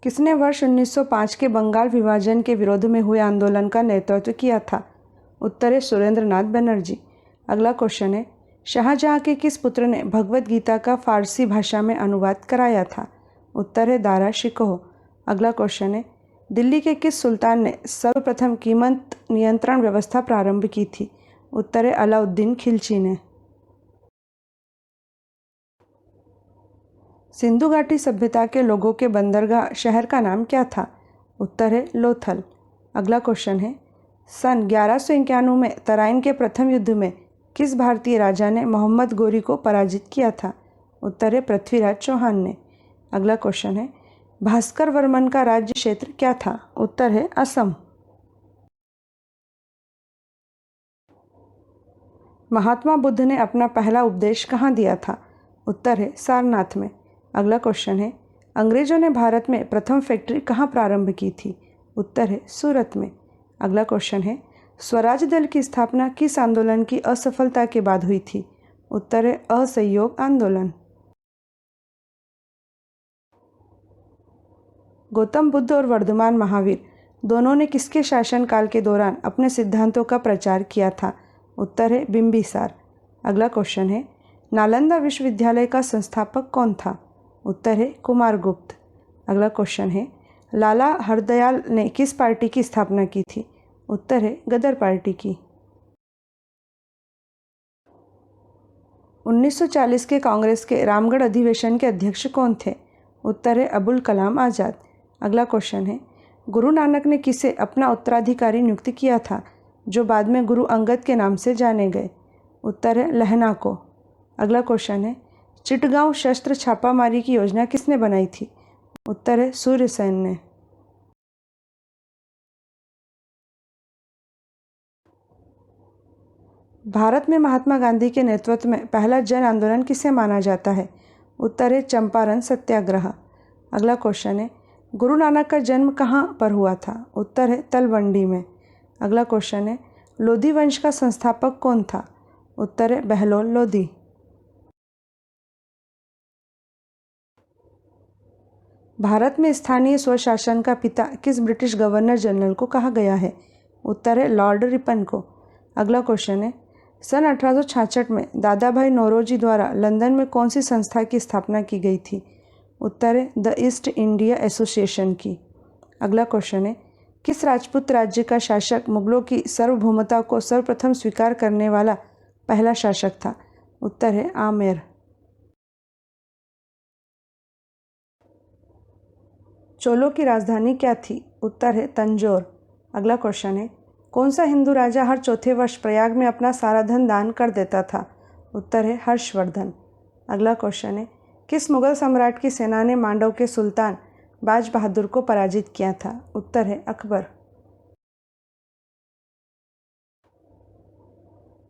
किसने वर्ष 1905 के बंगाल विभाजन के विरोध में हुए आंदोलन का नेतृत्व किया था? उत्तर है सुरेंद्रनाथ बनर्जी। अगला क्वेश्चन है, शाहजहां के किस पुत्र ने भगवत गीता का फारसी भाषा में अनुवाद कराया था? उत्तर है दारा शिकोह। अगला क्वेश्चन है, दिल्ली के किस सुल्तान ने सर्वप्रथम कीमत नियंत्रण व्यवस्था प्रारंभ की थी? उत्तर है अलाउद्दीन खिलजी ने। सिंधु घाटी सभ्यता के लोगों के बंदरगाह शहर का नाम क्या था? उत्तर है लोथल। अगला क्वेश्चन है, सन 1191 में तराइन के प्रथम युद्ध में किस भारतीय राजा ने मोहम्मद गोरी को पराजित किया था? उत्तर है पृथ्वीराज चौहान ने। अगला क्वेश्चन है, भास्कर वर्मन का राज्य क्षेत्र क्या था? उत्तर है असम। महात्मा बुद्ध ने अपना पहला उपदेश कहाँ दिया था? उत्तर है सारनाथ में। अगला क्वेश्चन है, अंग्रेजों ने भारत में प्रथम फैक्ट्री कहाँ प्रारंभ की थी? उत्तर है सूरत में। अगला क्वेश्चन है, स्वराज दल की स्थापना किस आंदोलन की असफलता के बाद हुई थी? उत्तर है असहयोग आंदोलन। गौतम बुद्ध और वर्धमान महावीर दोनों ने किसके शासनकाल के दौरान अपने सिद्धांतों का प्रचार किया था? उत्तर है बिंबिसार। अगला क्वेश्चन है, नालंदा विश्वविद्यालय का संस्थापक कौन था? उत्तर है कुमारगुप्त। अगला क्वेश्चन है, लाला हरदयाल ने किस पार्टी की स्थापना की थी? उत्तर है गदर पार्टी की। 1940 के कांग्रेस के रामगढ़ अधिवेशन के अध्यक्ष कौन थे? उत्तर है अबुल कलाम आज़ाद। अगला क्वेश्चन है, गुरु नानक ने किसे अपना उत्तराधिकारी नियुक्त किया था जो बाद में गुरु अंगद के नाम से जाने गए? उत्तर है लहना को। अगला क्वेश्चन है, चिटगांव शस्त्र छापामारी की योजना किसने बनाई थी? उत्तर है सूर्यसेन ने। भारत में महात्मा गांधी के नेतृत्व में पहला जन आंदोलन किसे माना जाता है? उत्तर है चंपारण सत्याग्रह। अगला क्वेश्चन है, गुरु नानक का जन्म कहाँ पर हुआ था? उत्तर है तलवंडी में। अगला क्वेश्चन है, लोधी वंश का संस्थापक कौन था? उत्तर है बहलोल लोधी। भारत में स्थानीय स्वशासन का पिता किस ब्रिटिश गवर्नर जनरल को कहा गया है? उत्तर है लॉर्ड रिपन को। अगला क्वेश्चन है, सन 1866 में दादा भाई नौरोजी द्वारा लंदन में कौन सी संस्था की स्थापना की गई थी? उत्तर है द ईस्ट इंडिया एसोसिएशन की। अगला क्वेश्चन है, किस राजपूत राज्य का शासक मुगलों की सार्वभौमता को सर्वप्रथम स्वीकार करने वाला पहला शासक था? उत्तर है आमेर। चोलों की राजधानी क्या थी? उत्तर है तंजौर। अगला क्वेश्चन है, कौन सा हिंदू राजा हर चौथे वर्ष प्रयाग में अपना सारा धन दान कर देता था? उत्तर है हर्षवर्धन। अगला क्वेश्चन है, किस मुगल सम्राट की सेना ने मांडव के सुल्तान बाज बहादुर को पराजित किया था? उत्तर है अकबर।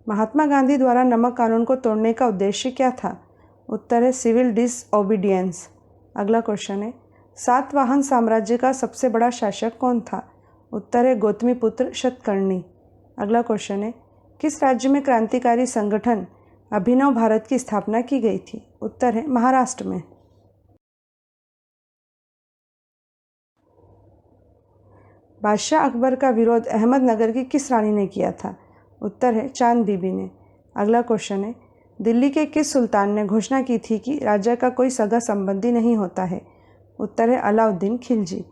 महात्मा गांधी द्वारा नमक कानून को तोड़ने का उद्देश्य क्या था? उत्तर है सिविल डिसओबीडियंस। अगला क्वेश्चन है, सातवाहन साम्राज्य का सबसे बड़ा शासक कौन था? उत्तर है गौतमीपुत्र शतकर्णी। अगला क्वेश्चन है, किस राज्य में क्रांतिकारी संगठन अभिनव भारत की स्थापना की गई थी? उत्तर है महाराष्ट्र में। बादशाह अकबर का विरोध अहमदनगर की किस रानी ने किया था? उत्तर है चांद बीबी ने। अगला क्वेश्चन है, दिल्ली के किस सुल्तान ने घोषणा की थी कि राजा का कोई सगा संबंधी नहीं होता है? उत्तर है अलाउद्दीन खिलजी।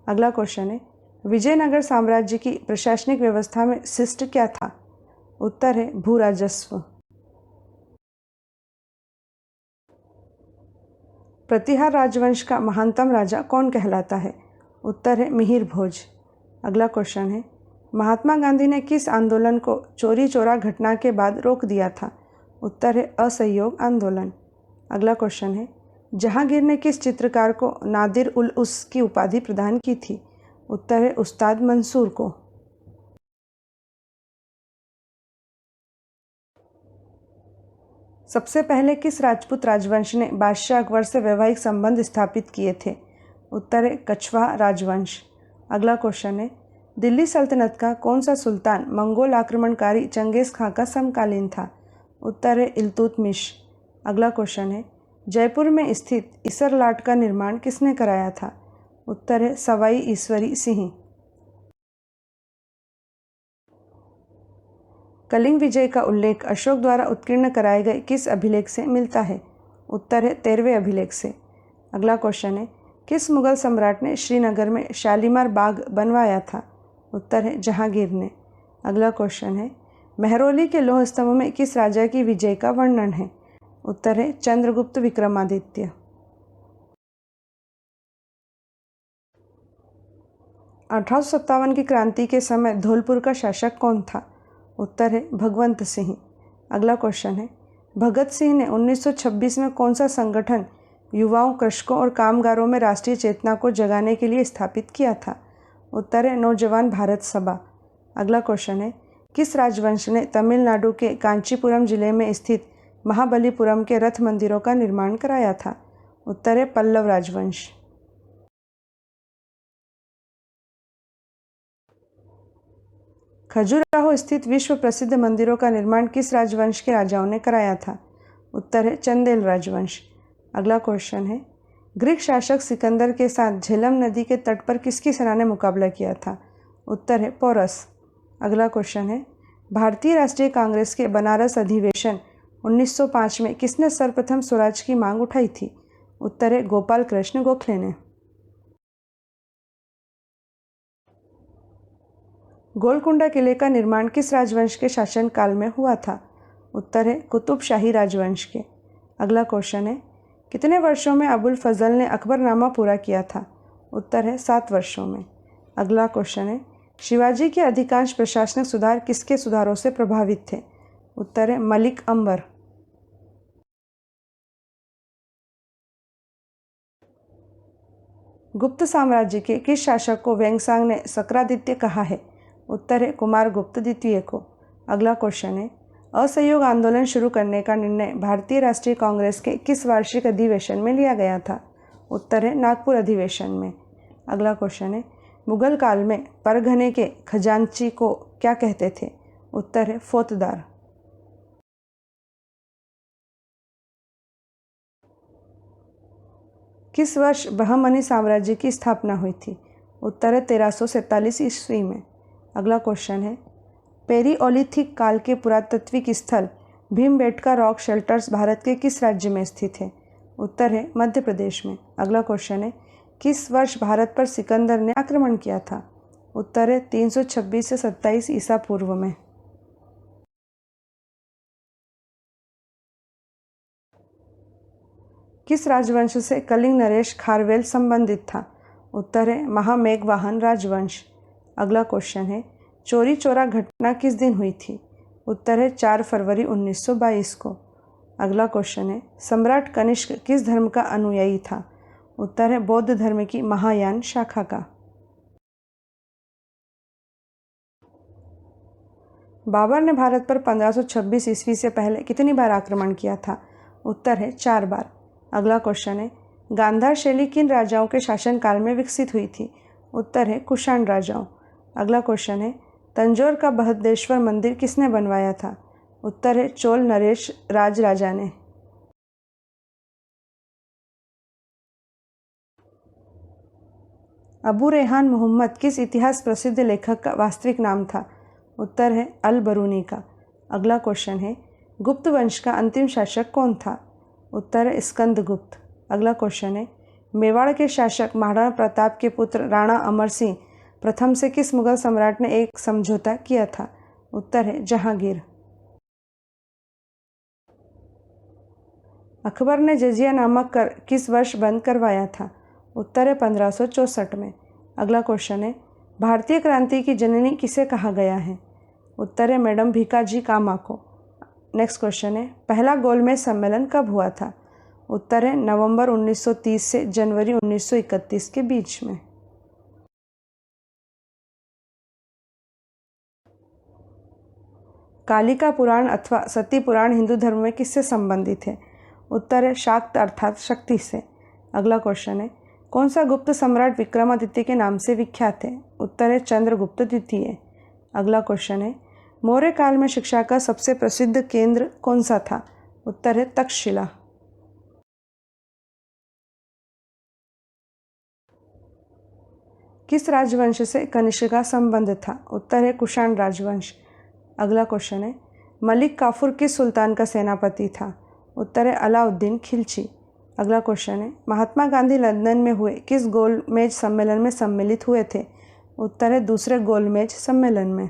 अगला क्वेश्चन है, विजयनगर साम्राज्य की प्रशासनिक व्यवस्था में शिष्ट क्या था? उत्तर है भू राजस्व। प्रतिहार राजवंश का महानतम राजा कौन कहलाता है? उत्तर है मिहिर भोज। अगला क्वेश्चन है, महात्मा गांधी ने किस आंदोलन को चोरी चोरा घटना के बाद रोक दिया था? उत्तर है असहयोग आंदोलन। अगला क्वेश्चन है, जहांगीर ने किस चित्रकार को नादिर उल उस की उपाधि प्रदान की थी? उत्तर है उस्ताद मंसूर को। सबसे पहले किस राजपूत राजवंश ने बादशाह अकबर से वैवाहिक संबंध स्थापित किए थे? उत्तर है कछवाहा राजवंश। अगला क्वेश्चन है, दिल्ली सल्तनत का कौन सा सुल्तान मंगोल आक्रमणकारी चंगेज खां का समकालीन था? उत्तर है इल्तुतमिश। अगला क्वेश्चन है, जयपुर में स्थित इसरलाट का निर्माण किसने कराया था? उत्तर है सवाई ईश्वरी सिंह। कलिंग विजय का उल्लेख अशोक द्वारा उत्कीर्ण कराए गए किस अभिलेख से मिलता है? उत्तर है 13वें अभिलेख से। अगला क्वेश्चन है, किस मुगल सम्राट ने श्रीनगर में शालीमार बाग बनवाया था? उत्तर है जहांगीर ने। अगला क्वेश्चन है, मेहरौली के लौह स्तंभ में किस राजा की विजय का वर्णन है? उत्तर है चंद्रगुप्त विक्रमादित्य। 1857 की क्रांति के समय धौलपुर का शासक कौन था? उत्तर है भगवंत सिंह। अगला क्वेश्चन है, भगत सिंह ने 1926 में कौन सा संगठन युवाओं, कृषकों और कामगारों में राष्ट्रीय चेतना को जगाने के लिए स्थापित किया था? उत्तर है नौजवान भारत सभा। अगला क्वेश्चन है, किस राजवंश ने तमिलनाडु के कांचीपुरम जिले में स्थित महाबलीपुरम के रथ मंदिरों का निर्माण कराया था? उत्तर है पल्लव राजवंश। खजुराहो स्थित विश्व प्रसिद्ध मंदिरों का निर्माण किस राजवंश के राजाओं ने कराया था? उत्तर है चंदेल राजवंश। अगला क्वेश्चन है, ग्रीक शासक सिकंदर के साथ झेलम नदी के तट पर किसकी सेना ने मुकाबला किया था? उत्तर है पोरस। अगला क्वेश्चन है, भारतीय राष्ट्रीय कांग्रेस के बनारस अधिवेशन 1905 में किसने सर्वप्रथम स्वराज की मांग उठाई थी? उत्तर है गोपाल कृष्ण गोखले ने। गोलकुंडा किले का निर्माण किस राजवंश के शासनकाल में हुआ था? उत्तर है कुतुब शाही राजवंश के। अगला क्वेश्चन है, कितने वर्षों में अबुल फजल ने अकबरनामा पूरा किया था? उत्तर है 7 वर्षों में। अगला क्वेश्चन है, शिवाजी के अधिकांश प्रशासनिक सुधार किसके सुधारों से प्रभावित थे? उत्तर है मलिक अंबर। गुप्त साम्राज्य के किस शासक को वेंगसांग ने सक्रादित्य कहा है? उत्तर है कुमारगुप्त द्वितीय को। अगला क्वेश्चन है, असहयोग आंदोलन शुरू करने का निर्णय भारतीय राष्ट्रीय कांग्रेस के किस वार्षिक अधिवेशन में लिया गया था? उत्तर है नागपुर अधिवेशन में। अगला क्वेश्चन है, मुगल काल में परगने के खजांची को क्या कहते थे? उत्तर है फौतदार। किस वर्ष बहमनी साम्राज्य की स्थापना हुई थी? उत्तर है 1347 ईस्वी में। अगला क्वेश्चन है, पेरियोलिथिक काल के पुरातात्विक स्थल भीमबेटका रॉक शेल्टर्स भारत के किस राज्य में स्थित है? उत्तर है मध्य प्रदेश में। अगला क्वेश्चन है, किस वर्ष भारत पर सिकंदर ने आक्रमण किया था? उत्तर है 326 से 27 ईसा पूर्व में। किस राजवंश से कलिंग नरेश खारवेल संबंधित था? उत्तर है महामेघवाहन राजवंश। अगला क्वेश्चन है, चोरी चोरा घटना किस दिन हुई थी? उत्तर है 4 फरवरी 1922 को। अगला क्वेश्चन है, सम्राट कनिष्क किस धर्म का अनुयायी था? उत्तर है बौद्ध धर्म की महायान शाखा का। बाबर ने भारत पर 1526 ईस्वी से पहले कितनी बार आक्रमण किया था? उत्तर है 4 बार। अगला क्वेश्चन है, गांधार शैली किन राजाओं के शासनकाल में विकसित हुई थी? उत्तर है कुषाण राजाओं। अगला क्वेश्चन है, तंजौर का बृहदेश्वर मंदिर किसने बनवाया था? उत्तर है चोल नरेश राज राजा ने। अबू रेहान मोहम्मद किस इतिहास प्रसिद्ध लेखक का वास्तविक नाम था? उत्तर है अल बरूनी का। अगला क्वेश्चन है, गुप्त वंश का अंतिम शासक कौन था? उत्तर है स्कंदगुप्त। अगला क्वेश्चन है, मेवाड़ के शासक महाराणा प्रताप के पुत्र राणा अमर सिंह प्रथम से किस मुगल सम्राट ने एक समझौता किया था? उत्तर है जहांगीर। अकबर ने जजिया नामक कर किस वर्ष बंद करवाया था? उत्तर है 1564 में। अगला क्वेश्चन है, भारतीय क्रांति की जननी किसे कहा गया है? उत्तर है मैडम भीकाजी कामा को। नेक्स्ट क्वेश्चन है, पहला गोलमेज सम्मेलन कब हुआ था? उत्तर है नवंबर 1930 से जनवरी 1931 के बीच में। कालिका पुराण अथवा सती पुराण हिंदू धर्म में किससे संबंधित है? उत्तर है शाक्त अर्थात शक्ति से। अगला क्वेश्चन है, कौन सा गुप्त सम्राट विक्रमादित्य के नाम से विख्यात है? उत्तर है चंद्रगुप्त द्वितीय। अगला क्वेश्चन है, मौर्य काल में शिक्षा का सबसे प्रसिद्ध केंद्र कौन सा था? उत्तर है तक्षशिला। किस राजवंश से कनिष्क का संबंध था? उत्तर है कुषाण राजवंश। अगला क्वेश्चन है, मलिक काफूर किस सुल्तान का सेनापति था? उत्तर है अलाउद्दीन खिलजी। अगला क्वेश्चन है, महात्मा गांधी लंदन में हुए किस गोलमेज सम्मेलन में सम्मिलित हुए थे? उत्तर है दूसरे गोलमेज सम्मेलन में।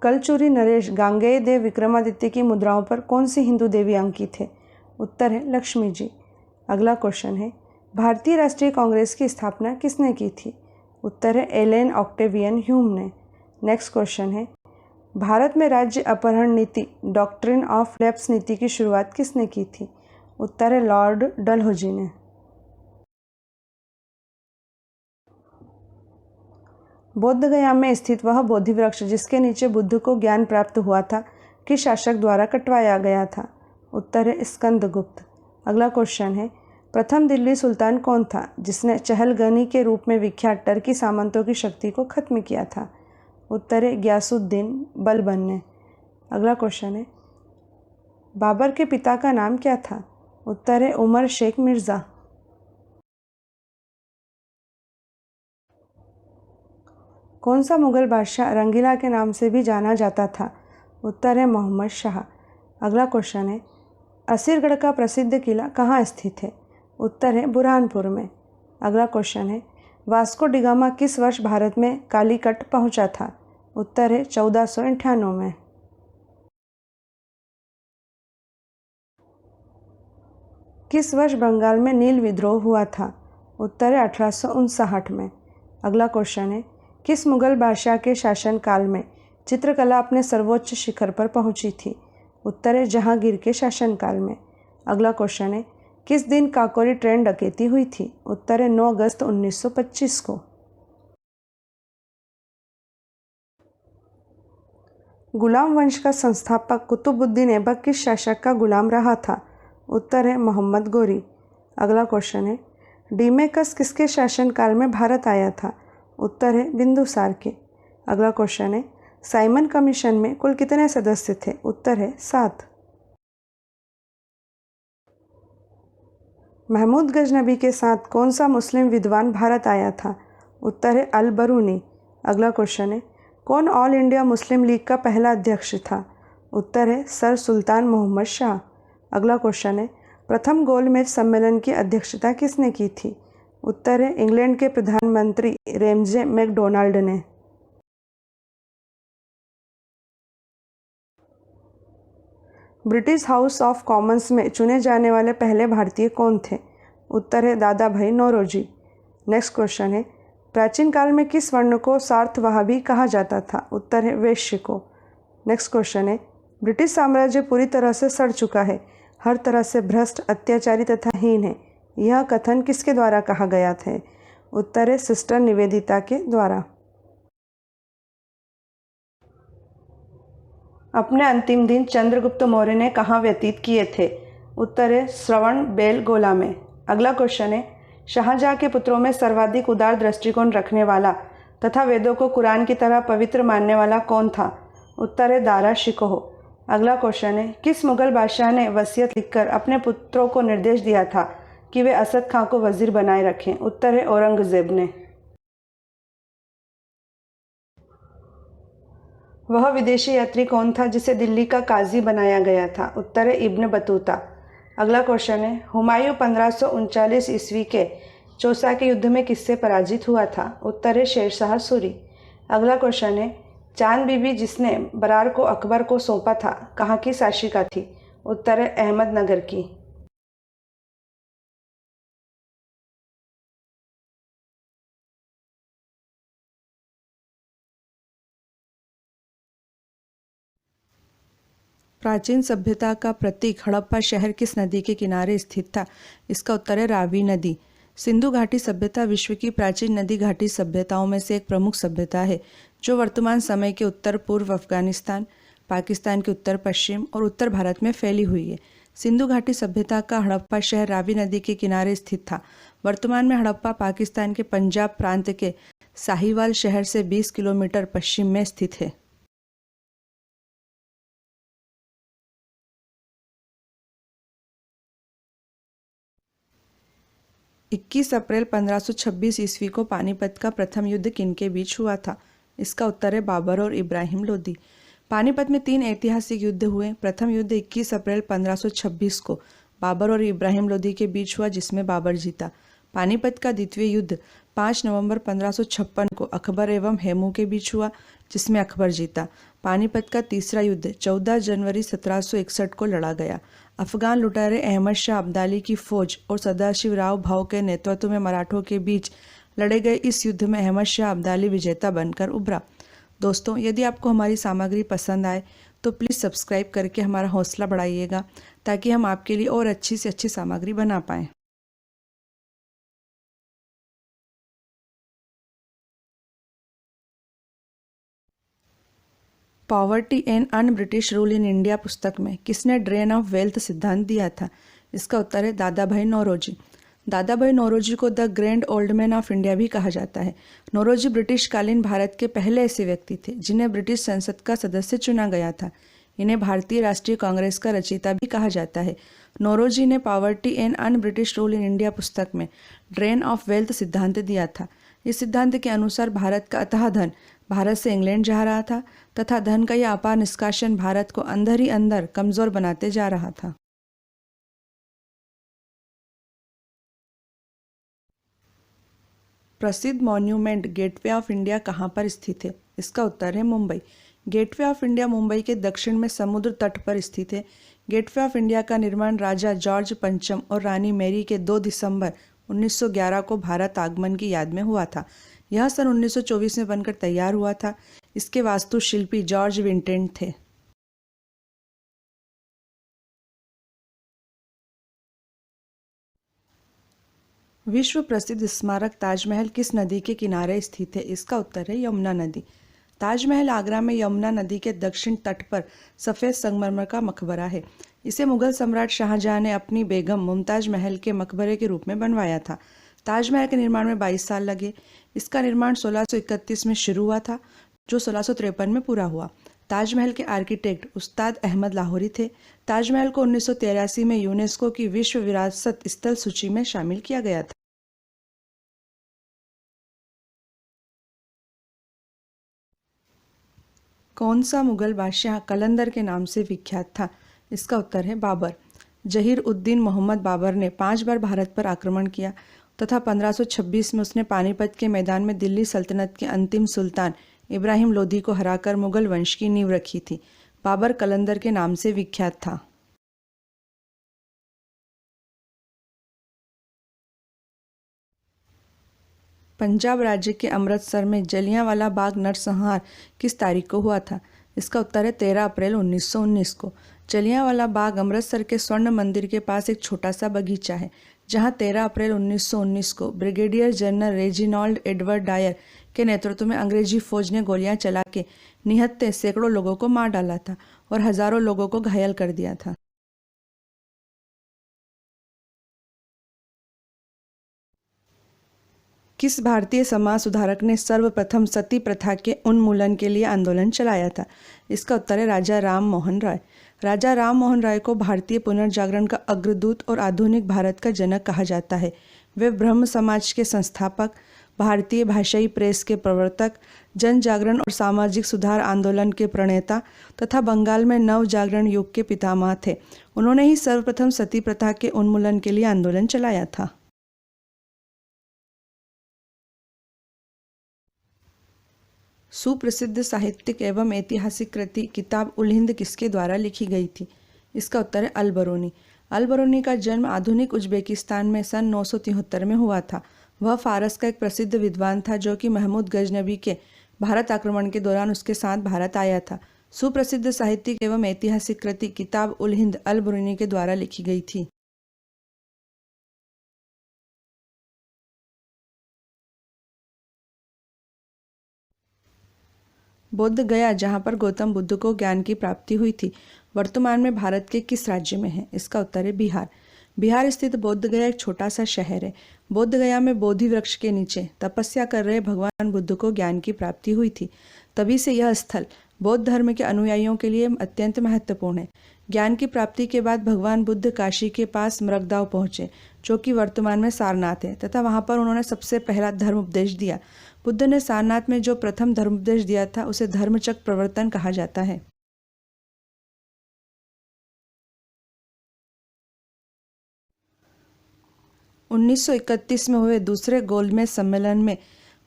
कलचूरी नरेश गांगेय देव विक्रमादित्य की मुद्राओं पर कौन सी हिंदू देवी अंकित है? उत्तर है लक्ष्मी जी। अगला क्वेश्चन है, भारतीय राष्ट्रीय कांग्रेस की स्थापना किसने की थी? उत्तर है एलेन ऑक्टेवियन ह्यूम ने। नेक्स्ट क्वेश्चन है, भारत में राज्य अपहरण नीति डॉक्ट्रिन ऑफ लैप्स नीति की शुरुआत किसने की थी? उत्तर है लॉर्ड डलहौजी ने। बोध गया में स्थित वह बोधि वृक्ष जिसके नीचे बुद्ध को ज्ञान प्राप्त हुआ था, किस शासक द्वारा कटवाया गया था? उत्तर है स्कंदगुप्त। अगला क्वेश्चन है, प्रथम दिल्ली सुल्तान कौन था जिसने चहलगनी के रूप में विख्यात टर्की सामंतों की शक्ति को खत्म किया था? उत्तर है ग्यासुद्दीन बलबन ने। अगला क्वेश्चन है, बाबर के पिता का नाम क्या था? उत्तर है उमर शेख मिर्ज़ा। कौन सा मुगल बादशाह रंगीला के नाम से भी जाना जाता था? उत्तर है मोहम्मद शाह। अगला क्वेश्चन है, असीरगढ़ का प्रसिद्ध किला कहाँ स्थित है? उत्तर है बुरहानपुर में। अगला क्वेश्चन है, वास्को डिगामा किस वर्ष भारत में कालीकट पहुँचा था? उत्तर है 1498 में। किस वर्ष बंगाल में नील विद्रोह हुआ था? उत्तर है 1859 में। अगला क्वेश्चन है, किस मुगल बादशाह के शासनकाल में चित्रकला अपने सर्वोच्च शिखर पर पहुंची थी? उत्तर है जहांगीर के शासनकाल में। अगला क्वेश्चन है, किस दिन काकोरी ट्रेन डकैती हुई थी? उत्तर है 9 अगस्त 1925 को। गुलाम वंश का संस्थापक कुतुबुद्दीन ऐबक किस शासक का गुलाम रहा था? उत्तर है मोहम्मद गोरी। अगला क्वेश्चन है, डीमेकस किसके शासनकाल में भारत आया था? उत्तर है बिंदुसार के। अगला क्वेश्चन है, साइमन कमीशन में कुल कितने सदस्य थे? उत्तर है 7। महमूद गजनबी के साथ कौन सा मुस्लिम विद्वान भारत आया था? उत्तर है अल बरूनी। अगला क्वेश्चन है, कौन ऑल इंडिया मुस्लिम लीग का पहला अध्यक्ष था? उत्तर है सर सुल्तान मोहम्मद शाह। अगला क्वेश्चन है, प्रथम गोलमेज सम्मेलन की अध्यक्षता किसने की थी? उत्तर है इंग्लैंड के प्रधानमंत्री रेमजे मैकडोनाल्ड ने। ब्रिटिश हाउस ऑफ कॉमन्स में चुने जाने वाले पहले भारतीय कौन थे? उत्तर है दादा भाई नौरोजी। नेक्स्ट क्वेश्चन है, प्राचीन काल में किस वर्ण को सार्थवाहबी कहा जाता था? उत्तर है वैश्य को। नेक्स्ट क्वेश्चन है, ब्रिटिश साम्राज्य पूरी तरह से सड़ चुका है, हर तरह से भ्रष्ट, अत्याचारी तथा हीन है, यह कथन किसके द्वारा कहा गया था? उत्तर है सिस्टर निवेदिता के द्वारा। अपने अंतिम दिन चंद्रगुप्त मौर्य ने कहाँ व्यतीत किए थे? उत्तर है श्रवण बेलगोला में। अगला क्वेश्चन है, शाहजहाँ के पुत्रों में सर्वाधिक उदार दृष्टिकोण रखने वाला तथा वेदों को कुरान की तरह पवित्र मानने वाला कौन था? उत्तर है दारा शिकोह। अगला क्वेश्चन है, किस मुगल बादशाह ने वसीयत लिखकर अपने पुत्रों को निर्देश दिया था कि वे असद खां को वजीर बनाए रखें? उत्तर है औरंगजेब ने। वह विदेशी यात्री कौन था जिसे दिल्ली का काजी बनाया गया था? उत्तर है इब्न बतूता। अगला क्वेश्चन है, हुमायूं 1539 ईस्वी के चौसा के युद्ध में किससे पराजित हुआ था? उत्तर है शेरशाह सूरी। अगला क्वेश्चन है, चांद बीबी जिसने बरार को अकबर को सौंपा था कहाँ की शासिका थी? उत्तर है अहमदनगर की। प्राचीन सभ्यता का प्रतीक हड़प्पा शहर किस नदी के किनारे स्थित था? इसका उत्तर है रावी नदी। सिंधु घाटी सभ्यता विश्व की प्राचीन नदी घाटी सभ्यताओं में से एक प्रमुख सभ्यता है जो वर्तमान समय के उत्तर पूर्व अफगानिस्तान, पाकिस्तान के उत्तर पश्चिम और उत्तर भारत में फैली हुई है। सिंधु घाटी सभ्यता का हड़प्पा शहर रावी नदी के किनारे स्थित था। वर्तमान में हड़प्पा पाकिस्तान के पंजाब प्रांत के साहिवाल शहर से 20 किलोमीटर पश्चिम में स्थित है। 21 अप्रैल 1526 ईस्वी को पानीपत का प्रथम युद्ध किनके बीच हुआ था? इसका उत्तर है बाबर और इब्राहिम लोदी। पानीपत में 3 ऐतिहासिक युद्ध हुए। प्रथम युद्ध 21 अप्रैल 1526 को बाबर और इब्राहिम लोदी के बीच हुआ, जिसमें बाबर जीता। पानीपत का द्वितीय युद्ध 5 नवंबर 1556 को अकबर एवं हेमू के बीच हुआ, जिसमें अकबर जीता। पानीपत का तीसरा युद्ध 14 जनवरी 1761 को लड़ा गया। अफगान लुटेरे अहमद शाह अब्दाली की फौज और सदाशिवराव भाऊ के नेतृत्व में मराठों के बीच लड़े गए इस युद्ध में अहमद शाह अब्दाली विजेता बनकर उभरा। दोस्तों, यदि आपको हमारी सामग्री पसंद आए तो प्लीज़ सब्सक्राइब करके हमारा हौसला बढ़ाइएगा, ताकि हम आपके लिए और अच्छी से अच्छी सामग्री बना पाएँ। Poverty and un British rule in India पुस्तक में किसने ड्रेन ऑफ वेल्थ सिद्धांत दिया था? इसका उत्तर है दादा भाई नौरोजी। दादा भाई नौरोजी को the grand old man of India भी कहा जाता है। नौरोजी ब्रिटिश कालीन भारत के पहले ऐसे व्यक्ति थे जिन्हें ब्रिटिश संसद का सदस्य चुना गया था। इन्हें भारतीय राष्ट्रीय कांग्रेस का रचयिता भी कहा जाता है। नौरोजी ने poverty and un British rule in India पुस्तक में ड्रेन ऑफ वेल्थ सिद्धांत दिया था। इस सिद्धांत के अनुसार भारत का अथाह धन भारत से इंग्लैंड जा रहा था तथा धन का यह अपार निष्कासन भारत को अंदर ही अंदर कमजोर बनाते जा रहा था। प्रसिद्ध मॉन्यूमेंट गेटवे ऑफ इंडिया कहाँ पर स्थित है? इसका उत्तर है Mumbai. Gateway of India Mumbai के दक्षिण में समुद्र तट पर स्थित है। गेटवे ऑफ इंडिया का निर्माण राजा जॉर्ज पंचम और रानी मैरी के 2 दिसंबर 1911 को भारत आगमन की याद में हुआ था। यह सन 1924 में बनकर तैयार हुआ था। इसके वास्तुशिल्पी जॉर्ज विंटेंट थे। विश्व प्रसिद्ध स्मारक ताजमहल किस नदी के किनारे स्थित है? इसका उत्तर है यमुना नदी। ताजमहल आगरा में यमुना नदी के दक्षिण तट पर सफ़ेद संगमरमर का मकबरा है। इसे मुगल सम्राट शाहजहां ने अपनी बेगम मुमताज महल के मकबरे के रूप में बनवाया था। ताजमहल के निर्माण में 22 साल लगे। इसका निर्माण 1631 में शुरू हुआ था, जो 1653 में पूरा हुआ। ताजमहल के आर्किटेक्ट उस्ताद अहमद लाहौरी थे। ताजमहल को 1983 में यूनेस्को की विश्व विरासत स्थल सूची में शामिल किया गया था। कौन सा मुगल बादशाह कलंदर के नाम से विख्यात था? इसका उत्तर है बाबर। जहीर उद्दीन मोहम्मद बाबर ने 5 बार भारत पर आक्रमण किया तथा 1526 में उसने पानीपत के मैदान में दिल्ली सल्तनत के अंतिम सुल्तान इब्राहिम लोदी को हराकर मुगल वंश की नींव रखी थी। बाबर कलंदर के नाम से विख्यात था। पंजाब राज्य के अमृतसर में जलियांवाला बाग नरसंहार किस तारीख को हुआ था? इसका उत्तर है 13 अप्रैल 1919 को। जलियांवाला बाग अमृतसर के स्वर्ण मंदिर के पास एक छोटा सा बगीचा है, जहां 13 अप्रैल 1919 को brigadier general Reginald Edward Dyer के नेतृत्व में अंग्रेजी फौज ने गोलियां चला के निहत्थे सैकड़ों लोगों को मार डाला था और हजारों लोगों को घायल कर दिया था। किस भारतीय समाज सुधारक ने सर्वप्रथम सती प्रथा के उन्मूलन के लिए आंदोलन चलाया था? इसका उत्तर है राजा राम मोहन राय। राजा राम मोहन राय को भारतीय पुनर्जागरण का अग्रदूत और आधुनिक भारत का जनक कहा जाता है। वे ब्रह्म समाज के संस्थापक, भारतीय भाषाई प्रेस के प्रवर्तक, जन जागरण और सामाजिक सुधार आंदोलन के प्रणेता तथा बंगाल में नव जागरण युग के पितामह थे। उन्होंने ही सर्वप्रथम सती प्रथा के उन्मूलन के लिए आंदोलन चलाया था। सुप्रसिद्ध साहित्यिक एवं ऐतिहासिक कृति किताब उल हिंद किसके द्वारा लिखी गई थी? इसका उत्तर है अल बरूनी। अल बरूनी का जन्म आधुनिक उज्बेकिस्तान में सन 973 में हुआ था। वह फारस का एक प्रसिद्ध विद्वान था, जो कि महमूद गजनबी के भारत आक्रमण के दौरान उसके साथ भारत आया था। सुप्रसिद्ध साहित्यिक एवं ऐतिहासिक कृति किताब उल हिंद अल बरूनी के द्वारा लिखी गई थी। बोध गया, जहाँ पर गौतम बुद्ध को ज्ञान की प्राप्ति हुई थी, वर्तमान में भारत के किस राज्य में है? इसका उत्तर है बिहार। बिहार स्थित बोध गया एक छोटा सा शहर है। बोध गया में बोधि वृक्ष के नीचे तपस्या कर रहे भगवान बुद्ध को ज्ञान की प्राप्ति हुई थी। तभी से यह स्थल बौद्ध धर्म के अनुयायियों के लिए अत्यंत महत्वपूर्ण है। ज्ञान की प्राप्ति के बाद भगवान बुद्ध काशी के पास मृगदाव पहुंचे, जो कि वर्तमान में सारनाथ है, तथा वहां पर उन्होंने सबसे पहला धर्म उपदेश दिया। बुद्ध ने सारनाथ में जो प्रथम धर्म उपदेश दिया था उसे धर्मचक्र प्रवर्तन कहा जाता है। उन्नीस में हुए दूसरे गोलमेज सम्मेलन में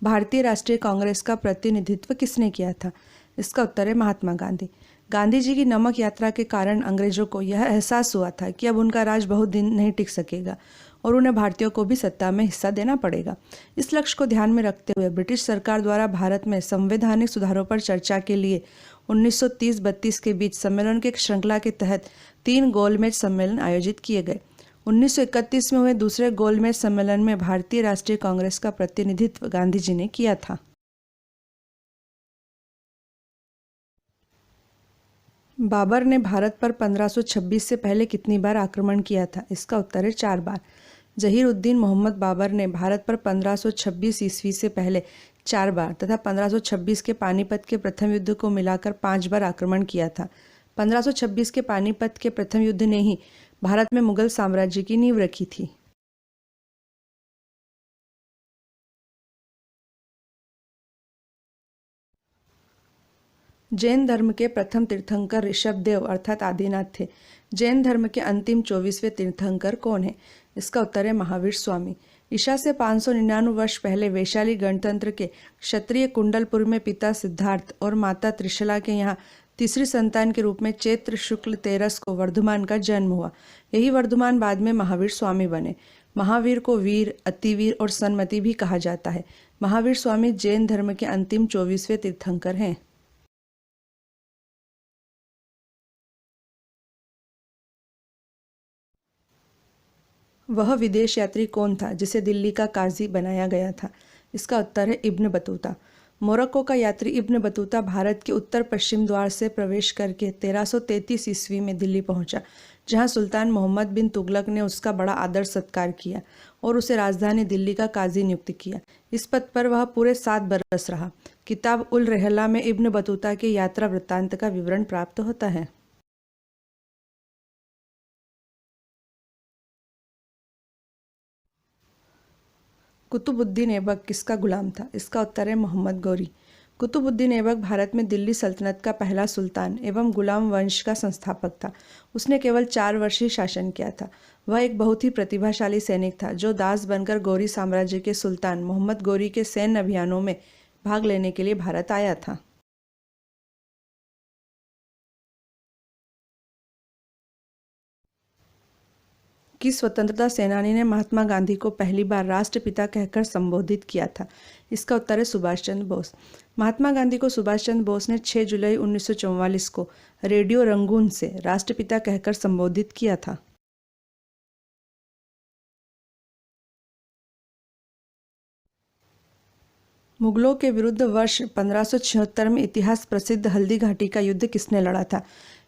भारतीय राष्ट्रीय कांग्रेस का प्रतिनिधित्व किसने किया था? इसका उत्तर है महात्मा गांधी। गांधी जी की नमक यात्रा के कारण अंग्रेजों को यह एहसास हुआ था कि अब उनका राज बहुत दिन नहीं टिक सकेगा और उन्हें भारतीयों को भी सत्ता में हिस्सा देना पड़ेगा। इस लक्ष्य को ध्यान में रखते हुए ब्रिटिश सरकार द्वारा भारत में संवैधानिक सुधारों पर चर्चा के लिए 1930-32 के बीच सम्मेलन के श्रृंखला के तहत 3 गोलमेज सम्मेलन आयोजित किए गए। 1931 में हुए दूसरे गोलमेज सम्मेलन में भारतीय राष्ट्रीय कांग्रेस का प्रतिनिधित्व गांधी जी ने किया था। बाबर ने भारत पर 1526 से पहले कितनी बार आक्रमण किया था? इसका उत्तर है 4 बार। जहीर-उद-दीन मोहम्मद बाबर ने भारत पर 1526 ईस्वी से पहले 4 बार तथा 1526 के पानीपत के प्रथम युद्ध को मिलाकर 5 बार आक्रमण किया था। 1526 के पानीपत के प्रथम युद्ध ने ही भारत में मुगल साम्राज्य की नींव रखी थी। जैन धर्म के प्रथम तीर्थंकर ऋषभदेव अर्थात आदिनाथ थे। जैन धर्म के अंतिम 24वें तीर्थंकर कौन है? इसका उत्तर है महावीर स्वामी। ईसा से 599 वर्ष पहले वैशाली गणतंत्र के क्षत्रिय कुंडलपुर में पिता सिद्धार्थ और माता त्रिशला के यहाँ तीसरी संतान के रूप में चैत्र शुक्ल 13 को वर्धमान का जन्म हुआ। यही वर्धमान बाद में महावीर स्वामी बने। महावीर को वीर, अतिवीर और सन्मति भी कहा जाता है। महावीर स्वामी जैन धर्म के अंतिम 24वें तीर्थंकर हैं। वह विदेश यात्री कौन था जिसे दिल्ली का काजी बनाया गया था? इसका उत्तर है इब्न बतूता। मोरक्को का यात्री इब्न बतूता भारत के उत्तर पश्चिम द्वार से प्रवेश करके 1333 ईस्वी में दिल्ली पहुंचा, जहां सुल्तान मोहम्मद बिन तुगलक ने उसका बड़ा आदर सत्कार किया और उसे राजधानी दिल्ली का काजी नियुक्त किया। इस पद पर वह पूरे 7 बरस रहा। किताब उल रहला में इब्न बतूता के यात्रा वृत्तांत का विवरण प्राप्त होता है। कुतुबुद्दीन ऐबक किसका गुलाम था? इसका उत्तर है मोहम्मद गौरी। कुतुबुद्दीन ऐबक भारत में दिल्ली सल्तनत का पहला सुल्तान एवं गुलाम वंश का संस्थापक था। उसने केवल 4 वर्ष ही शासन किया था। वह एक बहुत ही प्रतिभाशाली सैनिक था जो दास बनकर गौरी साम्राज्य के सुल्तान मोहम्मद गौरी के सैन्य अभियानों में भाग लेने के लिए भारत आया था। किस स्वतंत्रता सेनानी ने महात्मा गांधी को पहली बार राष्ट्रपिता कहकर संबोधित किया था? इसका उत्तर है सुभाष चंद्र बोस। महात्मा गांधी को सुभाष चंद्र बोस ने 6 जुलाई 1944 को रेडियो रंगून से राष्ट्रपिता कहकर संबोधित किया था। मुगलों के विरुद्ध वर्ष 1576 में इतिहास प्रसिद्ध हल्दी घाटी का युद्ध किसने लड़ा था?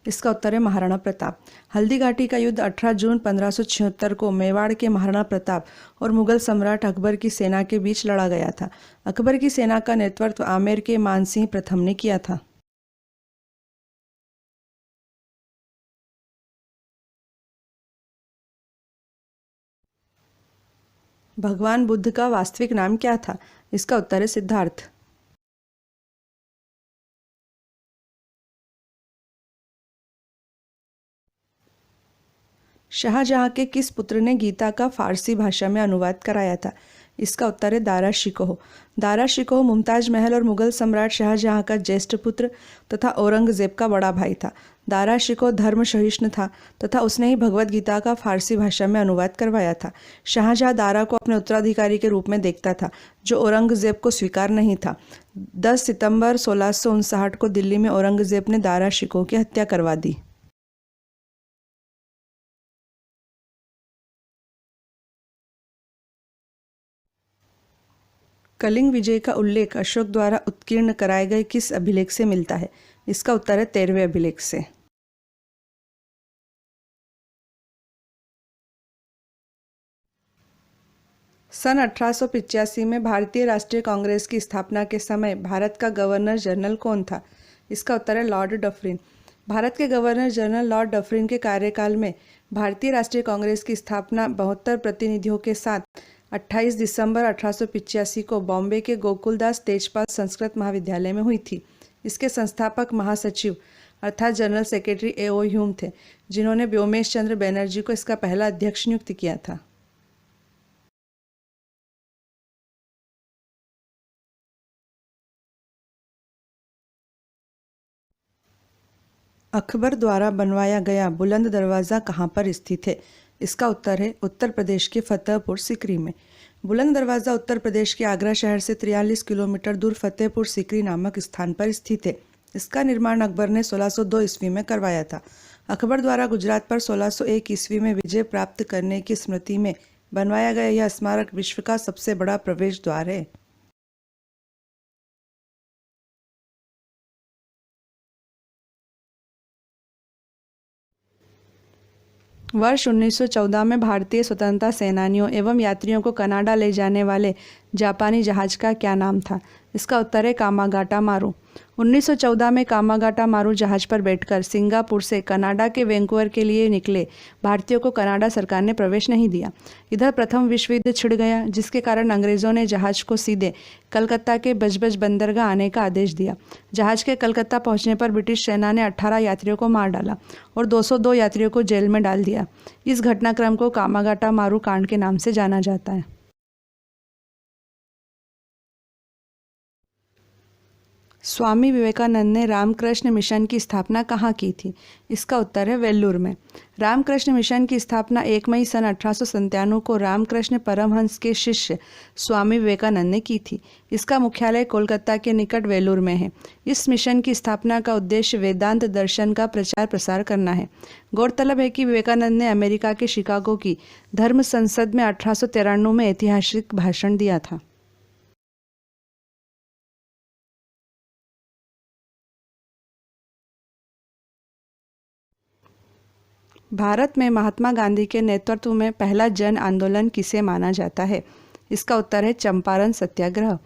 इसका उत्तर है महाराणा प्रताप। हल्दी घाटी का युद्ध 18 जून 1576 को मेवाड़ के महाराणा प्रताप और मुगल सम्राट अकबर की सेना के बीच लड़ा गया था। अकबर की सेना का नेतृत्व आमेर के मानसिंह प्रथम ने किया था। भगवान बुद्ध का वास्तविक नाम क्या था? इसका उत्तर है सिद्धार्थ। शाहजहां के किस पुत्र ने गीता का फारसी भाषा में अनुवाद कराया था? इसका उत्तर है दारा शिकोह। दारा शिकोह मुमताज महल और मुगल सम्राट शाहजहां का ज्येष्ठ पुत्र तथा औरंगजेब का बड़ा भाई था। दारा शिकोह धर्म सहिष्णु था तथा उसने ही भगवद गीता का फारसी भाषा में अनुवाद करवाया था। शाहजहां दारा को अपने उत्तराधिकारी के रूप में देखता था, जो औरंगजेब को स्वीकार नहीं था। 10 सितंबर 1659 को दिल्ली में औरंगजेब ने दारा शिकोह की हत्या करवा दी। कलिंग विजय का उल्लेख अशोक द्वारा उत्कीर्ण कराए गए किस अभिलेख से मिलता है? इसका उत्तर है 13वें अभिलेख से। सन 1885 में भारतीय राष्ट्रीय कांग्रेस की स्थापना के समय भारत का गवर्नर जनरल कौन था? इसका उत्तर है लॉर्ड डफरिन। भारत के गवर्नर जनरल लॉर्ड डफरिन के कार्यकाल में भारतीय राष्ट्रीय कांग्रेस की स्थापना 72 प्रतिनिधियों के साथ 28 दिसंबर 1885 को बॉम्बे के गोकुलदास तेजपाल संस्कृत महाविद्यालय में हुई थी। इसके संस्थापक महासचिव अर्थात जनरल सेक्रेटरी A.O. ह्यूम थे, जिन्होंने व्योमेश चंद्र बनर्जी को इसका पहला अध्यक्ष नियुक्त किया था। अकबर द्वारा बनवाया गया बुलंद दरवाज़ा कहाँ पर स्थित है? इसका उत्तर है उत्तर प्रदेश के फतेहपुर सीकरी में। बुलंद दरवाज़ा उत्तर प्रदेश के आगरा शहर से 43 किलोमीटर दूर फतेहपुर सीकरी नामक स्थान पर स्थित है। इसका निर्माण अकबर ने 1602 ईस्वी में करवाया था। अकबर द्वारा गुजरात पर 1601 ईस्वी में विजय प्राप्त करने की स्मृति में बनवाया गया यह स्मारक विश्व का सबसे बड़ा प्रवेश द्वार है। वर्ष 1914 में भारतीय स्वतंत्रता सेनानियों एवं यात्रियों को कनाडा ले जाने वाले जापानी जहाज का क्या नाम था? इसका उत्तर है कामागाटा मारू। 1914 में कामागाटा मारू जहाज पर बैठकर सिंगापुर से कनाडा के वैंकूवर के लिए निकले भारतीयों को कनाडा सरकार ने प्रवेश नहीं दिया। इधर प्रथम विश्व युद्ध छिड़ गया, जिसके कारण अंग्रेज़ों ने जहाज को सीधे कलकत्ता के बजबज बंदरगाह आने का आदेश दिया। जहाज के कलकत्ता पहुंचने पर ब्रिटिश सेना ने 18 यात्रियों को मार डाला और 202 यात्रियों को जेल में डाल दिया। इस घटनाक्रम को कामागाटा मारू कांड के नाम से जाना जाता है। स्वामी विवेकानंद ने रामकृष्ण मिशन की स्थापना कहाँ की थी? इसका उत्तर है वेल्लूर में। रामकृष्ण मिशन की स्थापना 1 मई सन 1897 को रामकृष्ण परमहंस के शिष्य स्वामी विवेकानंद ने की थी। इसका मुख्यालय कोलकाता के निकट वेल्लूर में है। इस मिशन की स्थापना का उद्देश्य वेदांत दर्शन का प्रचार प्रसार करना है। गौरतलब है कि विवेकानंद ने अमेरिका के शिकागो की धर्म संसद में 1893 में ऐतिहासिक भाषण दिया था। भारत में महात्मा गांधी के नेतृत्व में पहला जन आंदोलन किसे माना जाता है? इसका उत्तर है चंपारण सत्याग्रह।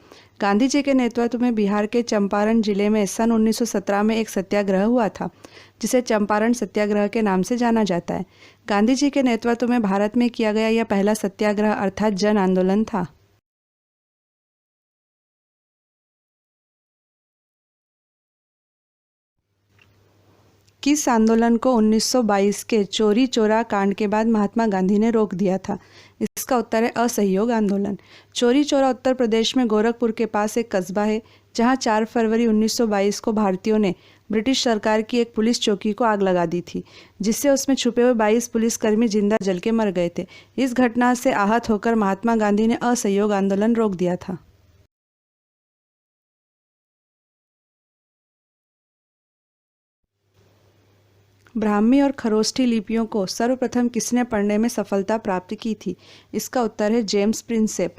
गांधी जी के नेतृत्व में बिहार के चंपारण जिले में सन 1917 में एक सत्याग्रह हुआ था, जिसे चंपारण सत्याग्रह के नाम से जाना जाता है। गांधी जी के नेतृत्व में भारत में किया गया यह पहला सत्याग्रह अर्थात जन आंदोलन था। किस आंदोलन को 1922 के चोरी चोरा कांड के बाद महात्मा गांधी ने रोक दिया था? इसका उत्तर है असहयोग आंदोलन। चोरी चोरा उत्तर प्रदेश में गोरखपुर के पास एक कस्बा है, जहां 4 फरवरी 1922 को भारतीयों ने ब्रिटिश सरकार की एक पुलिस चौकी को आग लगा दी थी, जिससे उसमें छुपे हुए 22 पुलिसकर्मी जिंदा जल के मर गए थे। इस घटना से आहत होकर महात्मा गांधी ने असहयोग आंदोलन रोक दिया था। ब्राह्मी और खरोष्ठी लिपियों को सर्वप्रथम किसने पढ़ने में सफलता प्राप्त की थी? इसका उत्तर है James Prinsep.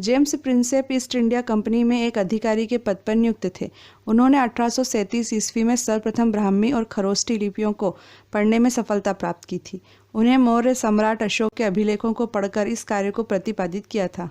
James Prinsep east India company में एक अधिकारी के पद पर नियुक्त थे। उन्होंने 1837 ईस्वी में सर्वप्रथम ब्राह्मी और खरोष्ठी लिपियों को पढ़ने में सफलता प्राप्त की थी। उन्हें मौर्य सम्राट अशोक के अभिलेखों को पढ़कर इस कार्य को प्रतिपादित किया था।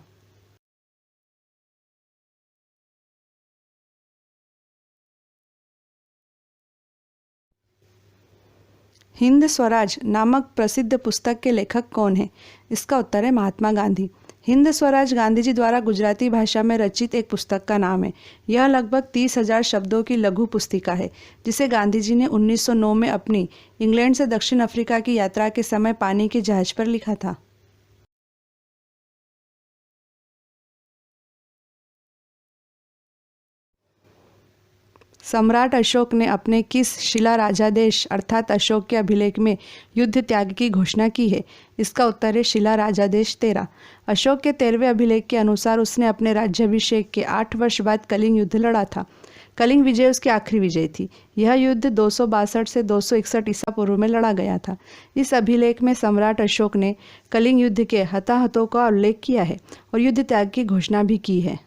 हिंद स्वराज नामक प्रसिद्ध पुस्तक के लेखक कौन है? इसका उत्तर है महात्मा गांधी। हिंद स्वराज गांधी जी द्वारा गुजराती भाषा में रचित एक पुस्तक का नाम है। यह लगभग 30,000 शब्दों की लघु पुस्तिका है, जिसे गांधी जी ने 1909 में अपनी इंग्लैंड से दक्षिण अफ्रीका की यात्रा के समय पानी के जहाज पर लिखा था। सम्राट अशोक ने अपने किस शिलाराजादेश अर्थात अशोक के अभिलेख में युद्ध त्याग की घोषणा की है? इसका उत्तर है शिलाराजादेश 13। अशोक के 13वें अभिलेख के अनुसार उसने अपने राज्याभिषेक के 8 वर्ष बाद कलिंग युद्ध लड़ा था। कलिंग विजय उसकी आखिरी विजय थी। यह युद्ध 262 से 261 ईसा पूर्व में लड़ा गया था। इस अभिलेख में सम्राट अशोक ने कलिंग युद्ध के हताहतों का उल्लेख किया है और युद्ध त्याग की घोषणा भी की है।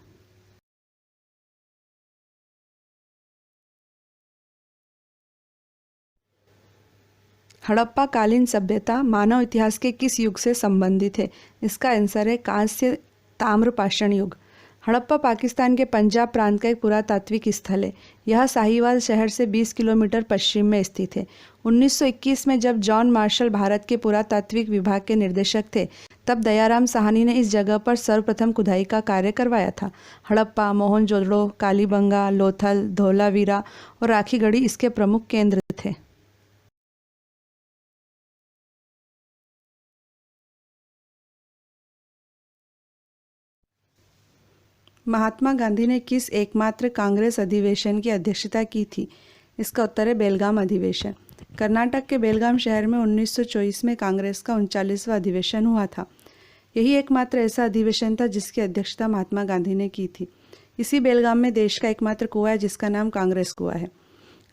हड़प्पा कालीन सभ्यता मानव इतिहास के किस युग से संबंधित है? इसका आंसर है कांस्य ताम्र पाषाण युग। हड़प्पा पाकिस्तान के पंजाब प्रांत का एक पुरातात्विक स्थल है। यह साहिवाल शहर से 20 किलोमीटर पश्चिम में स्थित है। 1921 में जब जॉन मार्शल भारत के पुरातात्विक विभाग के निर्देशक थे, तब दयाराम साहनी ने इस जगह पर सर्वप्रथम खुदाई का कार्य करवाया था। हड़प्पा, मोहनजोदड़ो, कालीबंगा, लोथल, धोलावीरा और राखीगढ़ी इसके प्रमुख केंद्र थे। महात्मा गांधी ने किस एकमात्र कांग्रेस अधिवेशन की अध्यक्षता की थी? इसका उत्तर है बेलगाम अधिवेशन। कर्नाटक के बेलगाम शहर में 1924 में कांग्रेस का 39वां अधिवेशन हुआ था। यही एकमात्र ऐसा अधिवेशन था जिसकी अध्यक्षता महात्मा गांधी ने की थी। इसी बेलगाम में देश का एकमात्र कुआं है जिसका नाम कांग्रेस कुआं है।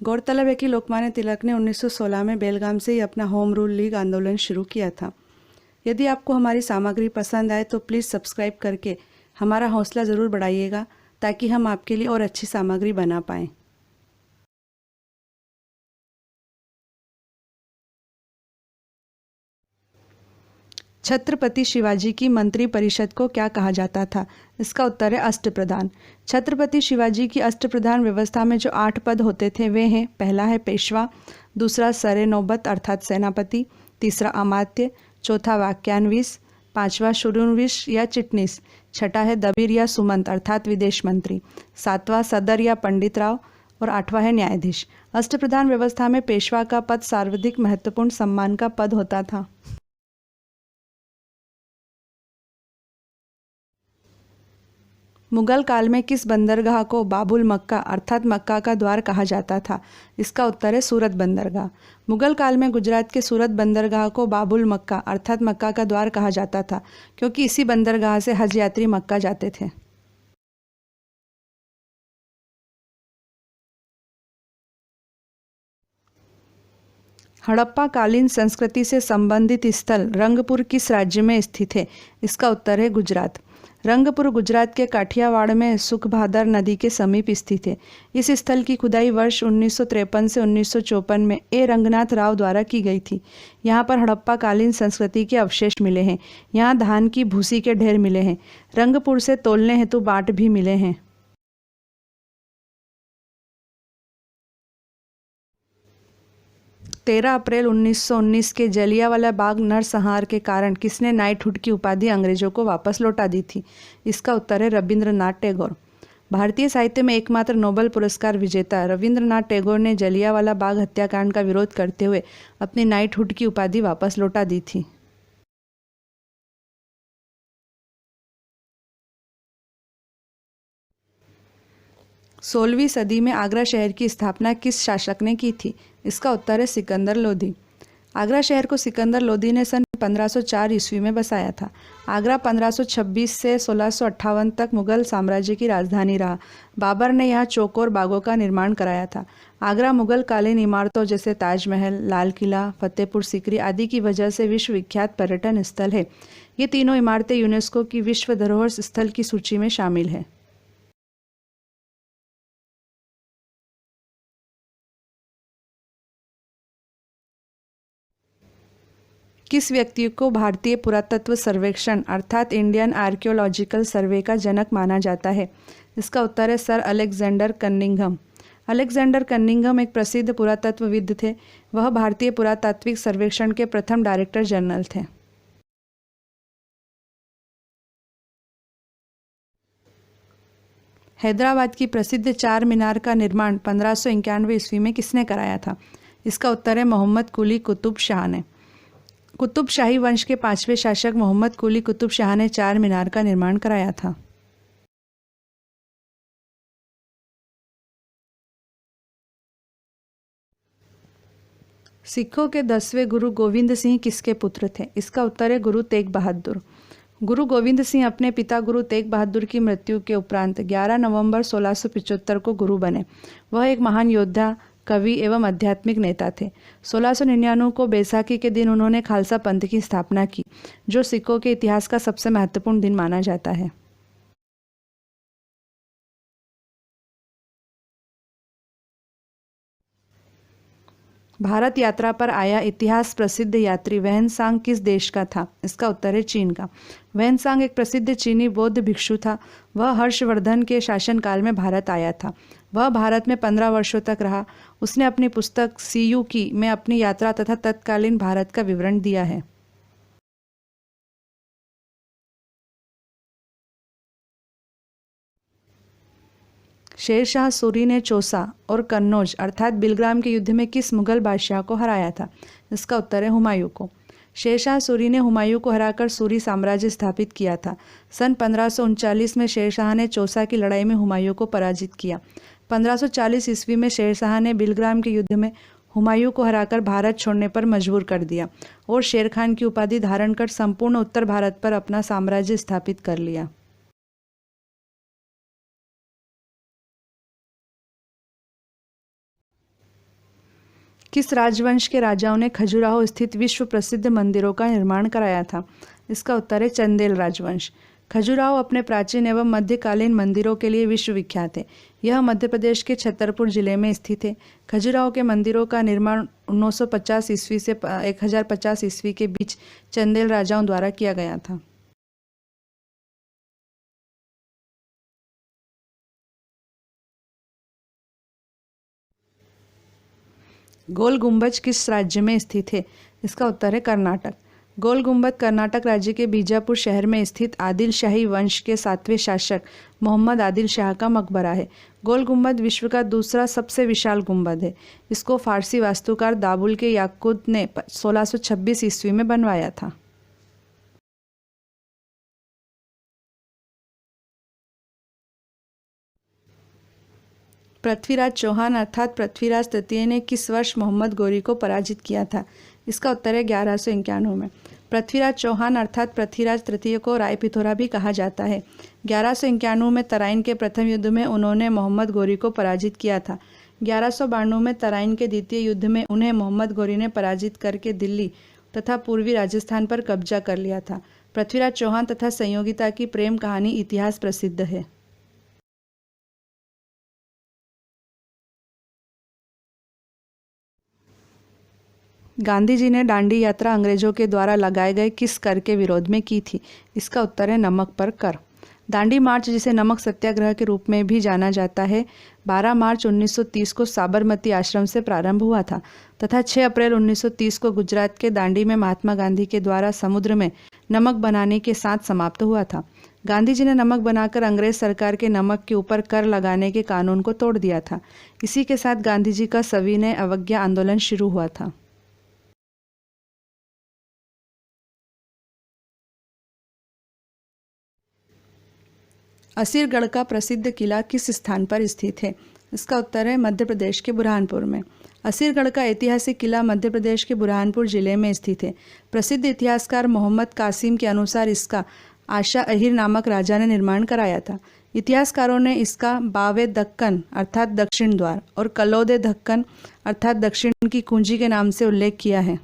गौरतलब है कि लोकमान्य तिलक ने 1916 में बेलगाम से ही अपना होम रूल लीग आंदोलन शुरू किया था। यदि आपको हमारी सामग्री पसंद आए तो प्लीज़ सब्सक्राइब करके हमारा हौसला ज़रूर बढ़ाइएगा, ताकि हम आपके लिए और अच्छी सामग्री बना पाएँ। छत्रपति शिवाजी की मंत्री परिषद को क्या कहा जाता था? इसका उत्तर है अष्टप्रधान। छत्रपति शिवाजी की अष्टप्रधान व्यवस्था में जो 8 पद होते थे वे हैं: पहला है पेशवा, दूसरा सरे नौबत अर्थात सेनापति, तीसरा अमात्य, चौथा वाक्यान्विस, पांचवा शुरूनविश या चिटनीस, छठा है दबीर या सुमंत अर्थात विदेश मंत्री, सातवां सदर या पंडित राव और आठवां है न्यायाधीश। अष्टप्रधान व्यवस्था में पेशवा का पद सर्वाधिक महत्वपूर्ण सम्मान का पद होता था। मुगल काल में किस बंदरगाह को बाबुल मक्का अर्थात मक्का का द्वार कहा जाता था? इसका उत्तर है सूरत बंदरगाह। मुगल काल में गुजरात के सूरत बंदरगाह को बाबुल मक्का अर्थात मक्का का द्वार कहा जाता था, क्योंकि इसी बंदरगाह से हज यात्री मक्का जाते थे। हड़प्पा कालीन संस्कृति से संबंधित स्थल रंगपुर किस राज्य में स्थित है? इसका उत्तर है गुजरात। रंगपुर गुजरात के काठियावाड़ में सुखभादर नदी के समीप स्थित है। इस स्थल की खुदाई वर्ष 1953 से 1954 में ए रंगनाथ राव द्वारा की गई थी। यहाँ पर हड़प्पा कालीन संस्कृति के अवशेष मिले हैं। यहाँ धान की भूसी के ढेर मिले हैं। रंगपुर से तोलने हेतु बाट भी मिले हैं। 13 अप्रैल 1919 के जलियांवाला बाग नरसंहार के कारण किसने नाइटहुड की उपाधि अंग्रेजों को वापस लौटा दी थी? इसका उत्तर है रविंद्रनाथ टैगोर। भारतीय साहित्य में एकमात्र नोबेल पुरस्कार विजेता रविंद्रनाथ टैगोर ने जलियांवाला बाग हत्याकांड का विरोध करते हुए अपनी नाइटहुड की उपाधि वापस लौटा दी थी। 16वीं सदी में आगरा शहर की स्थापना किस शासक ने की थी? इसका उत्तर है सिकंदर लोधी। आगरा शहर को सिकंदर लोधी ने सन 1504 ईस्वी में बसाया था। आगरा 1526 से 1658 तक मुगल साम्राज्य की राजधानी रहा। बाबर ने यहाँ चौकोर बागों का निर्माण कराया था। आगरा मुगल कालीन इमारतों जैसे ताजमहल, लाल किला, फतेहपुर सीकरी आदि की वजह से विश्वविख्यात पर्यटन स्थल है। ये तीनों इमारतें यूनेस्को की विश्व धरोहर स्थल की सूची में शामिल है। किस व्यक्ति को भारतीय पुरातत्व सर्वेक्षण अर्थात इंडियन आर्कियोलॉजिकल सर्वे का जनक माना जाता है? इसका उत्तर है sir Alexander Cunningham. Alexander Cunningham एक प्रसिद्ध पुरातत्वविद थे। वह भारतीय पुरातात्विक सर्वेक्षण के प्रथम डायरेक्टर जनरल थे। हैदराबाद की प्रसिद्ध चार मीनार का निर्माण 1591 ईस्वी में किसने कराया था? इसका उत्तर है मोहम्मद कुली कुतुब शाह ने। कुतुब शाही वंश के 5वें शासक मोहम्मद कुली कुतुब शाह ने चार मीनार का निर्माण कराया था। सिखों के 10वें गुरु गोविंद सिंह किसके पुत्र थे? इसका उत्तर है गुरु तेग बहादुर। गुरु गोविंद सिंह अपने पिता गुरु तेग बहादुर की मृत्यु के उपरांत 11 नवंबर 1675 को गुरु बने। वह एक महान योद्धा, कवि एवं आध्यात्मिक नेता थे। 1699 को बैसाखी के दिन उन्होंने खालसा पंथ की स्थापना की, जो सिखों के इतिहास का सबसे महत्वपूर्ण दिन माना जाता है। भारत यात्रा पर आया इतिहास प्रसिद्ध यात्री वैनसांग किस देश का था? इसका उत्तर है चीन का। वैनसांग एक प्रसिद्ध चीनी बौद्ध भिक्षु था। वह हर्षवर्धन के शासनकाल में भारत आया था। वह भारत में 15 वर्षों तक रहा। उसने अपनी पुस्तक सीयूकी में अपनी यात्रा तथा तत्कालीन भारत का विवरण दिया है। शेरशाह सूरी ने चौसा और कन्नौज अर्थात बिलग्राम के युद्ध में किस मुगल बादशाह को हराया था? इसका उत्तर है हुमायूं को। शेरशाह सूरी ने हुमायूं को हराकर सूरी साम्राज्य स्थापित किया था। सन 1539 में शेरशाह ने चौसा की लड़ाई में हुमायूं को पराजित किया। 1540 ईस्वी में शेरशाह ने बिलग्राम के युद्ध में हुमायूं को हराकर भारत छोड़ने पर मजबूर कर दिया और शेर खान की उपाधि धारण कर संपूर्ण उत्तर भारत पर अपना साम्राज्य स्थापित कर लिया। किस राजवंश के राजाओं ने खजुराहो स्थित विश्व प्रसिद्ध मंदिरों का निर्माण कराया था? इसका उत्तर है चंदेल राजवंश। खजुराहो अपने प्राचीन एवं मध्यकालीन मंदिरों के लिए विश्वविख्यात है। यह मध्य प्रदेश के छतरपुर जिले में स्थित है। खजुराहो के मंदिरों का निर्माण 950 ईस्वी से 1050 ईस्वी के बीच चंदेल राजाओं द्वारा किया गया था। गोल गुंबज किस राज्य में स्थित है? इसका उत्तर है कर्नाटक। गोल गुंबद कर्नाटक राज्य के बीजापुर शहर में स्थित आदिल शाही वंश के 7वें शासक मोहम्मद आदिल शाह का मकबरा है। गोल गुंबद विश्व का दूसरा सबसे विशाल गुंबद है। इसको फारसी वास्तुकार दाबुल के याकूत ने 1626 ईस्वी में बनवाया था। पृथ्वीराज चौहान अर्थात पृथ्वीराज तृतीय ने किस वर्ष मोहम्मद गौरी को पराजित किया था? इसका उत्तर है 1191 में। पृथ्वीराज चौहान अर्थात पृथ्वीराज तृतीय को रायपिथौरा भी कहा जाता है। 1191 में तराइन के प्रथम युद्ध में उन्होंने मोहम्मद गौरी को पराजित किया था। 1192 में तराइन के द्वितीय युद्ध में उन्हें मोहम्मद गौरी ने पराजित करके दिल्ली तथा पूर्वी राजस्थान पर कब्जा कर लिया था। पृथ्वीराज चौहान तथा संयोगिता की प्रेम कहानी इतिहास प्रसिद्ध है। गांधी जी ने दांडी यात्रा अंग्रेजों के द्वारा लगाए गए किस कर के विरोध में की थी? इसका उत्तर है नमक पर कर। दांडी मार्च, जिसे नमक सत्याग्रह के रूप में भी जाना जाता है, 12 मार्च 1930 को साबरमती आश्रम से प्रारंभ हुआ था तथा 6 अप्रैल 1930 को गुजरात के दांडी में महात्मा गांधी के द्वारा समुद्र में नमक बनाने के साथ समाप्त हुआ था। गांधी जी ने नमक बनाकर अंग्रेज सरकार के नमक के ऊपर कर लगाने के कानून को तोड़ दिया था। इसी के साथ गांधी जी का सविनय अवज्ञा आंदोलन शुरू हुआ था। असीरगढ़ का प्रसिद्ध किला किस स्थान पर स्थित है? इसका उत्तर है मध्य प्रदेश के बुरहानपुर में। असीरगढ़ का ऐतिहासिक किला मध्य प्रदेश के बुरहानपुर जिले में स्थित है। प्रसिद्ध इतिहासकार मोहम्मद कासिम के अनुसार इसका आशा अहिर नामक राजा ने निर्माण कराया था। इतिहासकारों ने इसका बावे दक्कन अर्थात दक्षिण द्वार और कलोदे दक्कन अर्थात दक्षिण की कुंजी के नाम से उल्लेख किया है।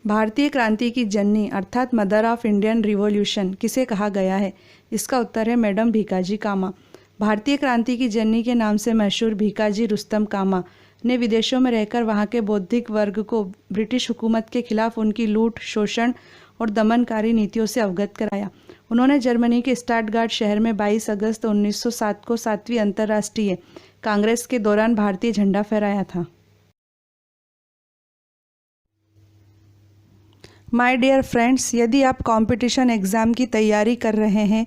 भारतीय क्रांति की जननी अर्थात मदर ऑफ इंडियन रिवॉल्यूशन किसे कहा गया है? इसका उत्तर है मैडम भीकाजी कामा। भारतीय क्रांति की जननी के नाम से मशहूर भीकाजी रुस्तम कामा ने विदेशों में रहकर वहां के बौद्धिक वर्ग को ब्रिटिश हुकूमत के खिलाफ उनकी लूट, शोषण और दमनकारी नीतियों से अवगत कराया। उन्होंने जर्मनी के स्टटगार्ट शहर में 22 अगस्त 1907 को 7वीं अंतर्राष्ट्रीय कांग्रेस के दौरान भारतीय झंडा फहराया था। माय डियर फ्रेंड्स, यदि आप कंपटीशन एग्ज़ाम की तैयारी कर रहे हैं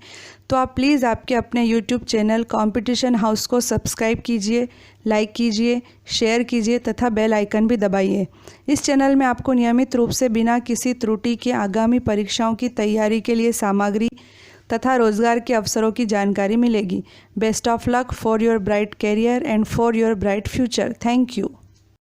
तो आप प्लीज़ आपके अपने यूट्यूब चैनल कंपटीशन हाउस को सब्सक्राइब कीजिए, लाइक कीजिए, शेयर कीजिए तथा बेल आइकन भी दबाइए। इस चैनल में आपको नियमित रूप से बिना किसी त्रुटि के आगामी परीक्षाओं की तैयारी के लिए सामग्री तथा रोजगार के अवसरों की जानकारी मिलेगी। Best of luck for your bright career and for your bright future. Thank you.